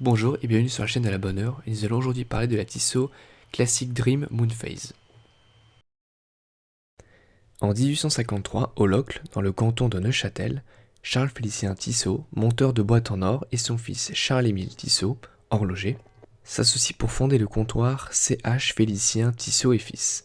Bonjour et bienvenue sur la chaîne de la bonne heure, et nous allons aujourd'hui parler de la Tissot Classic Dream Moonphase. En 1853, au Locle, dans le canton de Neuchâtel, Charles Félicien Tissot, monteur de boîtes en or, et son fils Charles-Émile Tissot, horloger, s'associent pour fonder le comptoir C.H. Félicien Tissot et Fils.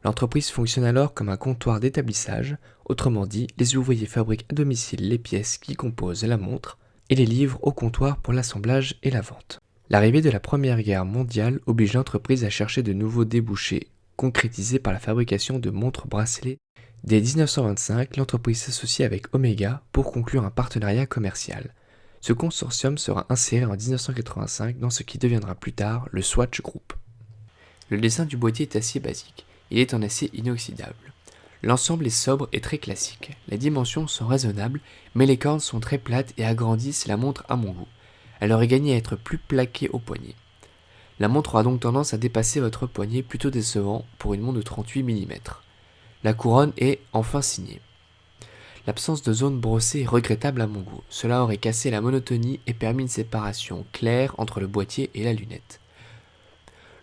L'entreprise fonctionne alors comme un comptoir d'établissage, autrement dit, les ouvriers fabriquent à domicile les pièces qui composent la montre et les livrent au comptoir pour l'assemblage et la vente. L'arrivée de la Première Guerre mondiale oblige l'entreprise à chercher de nouveaux débouchés, concrétisés par la fabrication de montres bracelets. Dès 1925, l'entreprise s'associe avec Omega pour conclure un partenariat commercial. Ce consortium sera inséré en 1985 dans ce qui deviendra plus tard le Swatch Group. Le dessin du boîtier est assez basique. Il est en acier inoxydable. L'ensemble est sobre et très classique. Les dimensions sont raisonnables, mais les cornes sont très plates et agrandissent la montre à mon goût. Elle aurait gagné à être plus plaquée au poignet. La montre aura donc tendance à dépasser votre poignet, plutôt décevant pour une montre de 38 mm. La couronne est enfin signée. L'absence de zone brossée est regrettable à mon goût. Cela aurait cassé la monotonie et permis une séparation claire entre le boîtier et la lunette.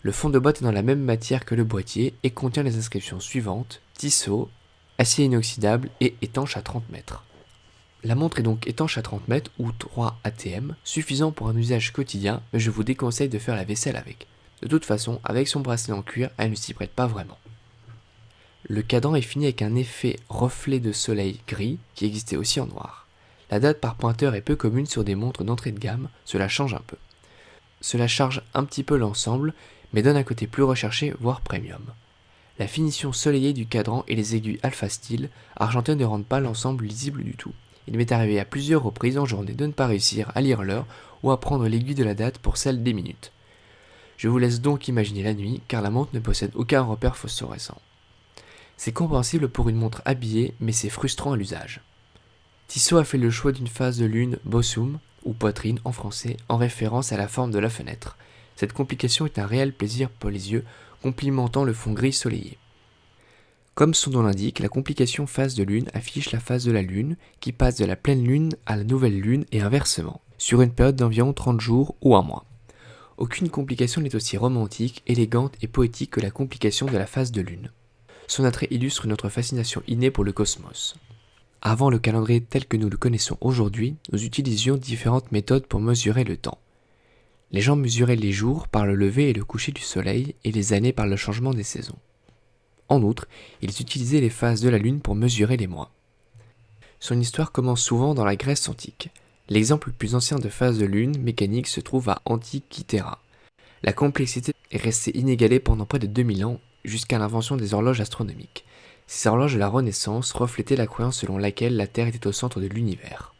Le fond de boîte est dans la même matière que le boîtier et contient les inscriptions suivantes: Tissot, acier inoxydable et étanche à 30 mètres. La montre est donc étanche à 30 mètres ou 3 ATM, suffisant pour un usage quotidien, mais je vous déconseille de faire la vaisselle avec. De toute façon, avec son bracelet en cuir, elle ne s'y prête pas vraiment. Le cadran est fini avec un effet reflet de soleil gris qui existait aussi en noir. La date par pointeur est peu commune sur des montres d'entrée de gamme, cela change un peu. Cela charge un petit peu l'ensemble, mais donne un côté plus recherché, voire premium. La finition soleillée du cadran et les aiguilles Alpha Steel argentées ne rendent pas l'ensemble lisible du tout. Il m'est arrivé à plusieurs reprises en journée de ne pas réussir à lire l'heure ou à prendre l'aiguille de la date pour celle des minutes. Je vous laisse donc imaginer la nuit, car la montre ne possède aucun repère phosphorescent. C'est compréhensible pour une montre habillée, mais c'est frustrant à l'usage. Tissot a fait le choix d'une phase de lune bossum, ou poitrine en français, en référence à la forme de la fenêtre. Cette complication est un réel plaisir pour les yeux, complimentant le fond gris soleillé. Comme son nom l'indique, la complication phase de lune affiche la phase de la lune, qui passe de la pleine lune à la nouvelle lune et inversement, sur une période d'environ 30 jours ou un mois. Aucune complication n'est aussi romantique, élégante et poétique que la complication de la phase de lune. Son attrait illustre notre fascination innée pour le cosmos. Avant le calendrier tel que nous le connaissons aujourd'hui, nous utilisions différentes méthodes pour mesurer le temps. Les gens mesuraient les jours par le lever et le coucher du soleil et les années par le changement des saisons. En outre, ils utilisaient les phases de la lune pour mesurer les mois. Son histoire commence souvent dans la Grèce antique. L'exemple le plus ancien de phase de lune mécanique se trouve à Antikythera. La complexité est restée inégalée pendant près de 2000 ans, jusqu'à l'invention des horloges astronomiques. Ces horloges de la Renaissance reflétaient la croyance selon laquelle la Terre était au centre de l'univers.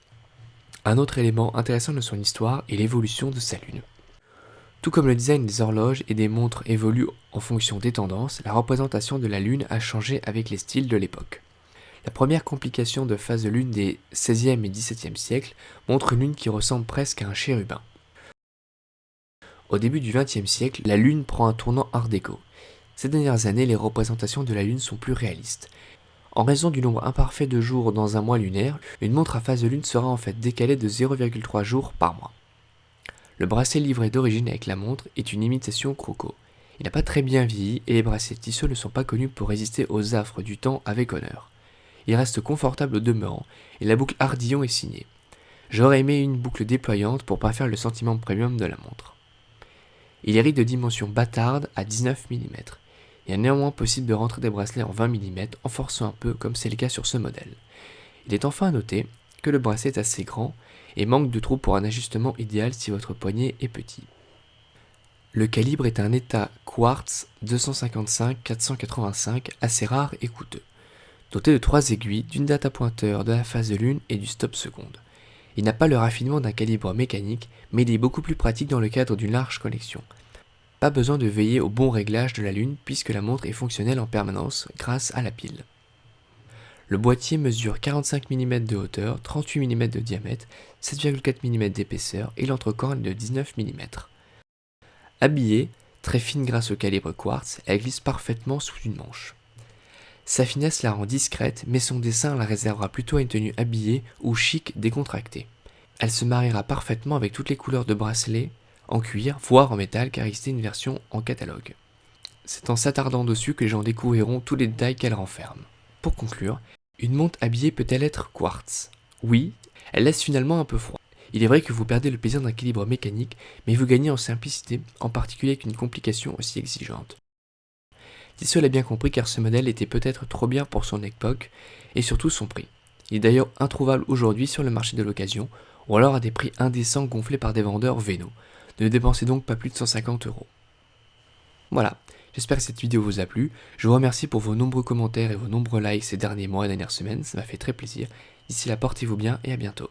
Un autre élément intéressant de son histoire est l'évolution de sa lune. Tout comme le design des horloges et des montres évolue en fonction des tendances, la représentation de la lune a changé avec les styles de l'époque. La première complication de phase de lune des XVIe et XVIIe siècles montre une lune qui ressemble presque à un chérubin. Au début du XXe siècle, la lune prend un tournant art déco. Ces dernières années, les représentations de la lune sont plus réalistes. En raison du nombre imparfait de jours dans un mois lunaire, une montre à phase de lune sera en fait décalée de 0,3 jours par mois. Le bracelet livré d'origine avec la montre est une imitation croco. Il n'a pas très bien vieilli et les bracelets Tissot ne sont pas connus pour résister aux affres du temps avec honneur. Il reste confortable au demeurant et la boucle Ardillon est signée. J'aurais aimé une boucle déployante pour pas faire le sentiment premium de la montre. Il hérite de dimensions bâtardes à 19 mm. Il est néanmoins possible de rentrer des bracelets en 20 mm en forçant un peu comme c'est le cas sur ce modèle. Il est enfin à noter que le bracelet est assez grand et manque de trous pour un ajustement idéal si votre poignet est petit. Le calibre est un état quartz 255-485 assez rare et coûteux, doté de 3 aiguilles, d'une date à pointeur, de la phase de lune et du stop seconde. Il n'a pas le raffinement d'un calibre mécanique, mais il est beaucoup plus pratique dans le cadre d'une large collection. Pas besoin de veiller au bon réglage de la lune puisque la montre est fonctionnelle en permanence grâce à la pile. Le boîtier mesure 45 mm de hauteur, 38 mm de diamètre, 7,4 mm d'épaisseur et l'entrecorne est de 19 mm. Habillée, très fine grâce au calibre quartz, elle glisse parfaitement sous une manche. Sa finesse la rend discrète, mais son dessin la réservera plutôt à une tenue habillée ou chic décontractée. Elle se mariera parfaitement avec toutes les couleurs de bracelets en cuir, voire en métal, car il existe une version en catalogue. C'est en s'attardant dessus que les gens découvriront tous les détails qu'elle renferme. Pour conclure, une montre habillée peut-elle être quartz? Oui, elle laisse finalement un peu froid. Il est vrai que vous perdez le plaisir d'un équilibre mécanique, mais vous gagnez en simplicité, en particulier avec une complication aussi exigeante. Tissot l'a bien compris car ce modèle était peut-être trop bien pour son époque, et surtout son prix. Il est d'ailleurs introuvable aujourd'hui sur le marché de l'occasion, ou alors à des prix indécents gonflés par des vendeurs vénaux. Ne dépensez donc pas plus de 150 €. Voilà, j'espère que cette vidéo vous a plu. Je vous remercie pour vos nombreux commentaires et vos nombreux likes ces derniers mois et dernières semaines, ça m'a fait très plaisir. D'ici là, portez-vous bien et à bientôt.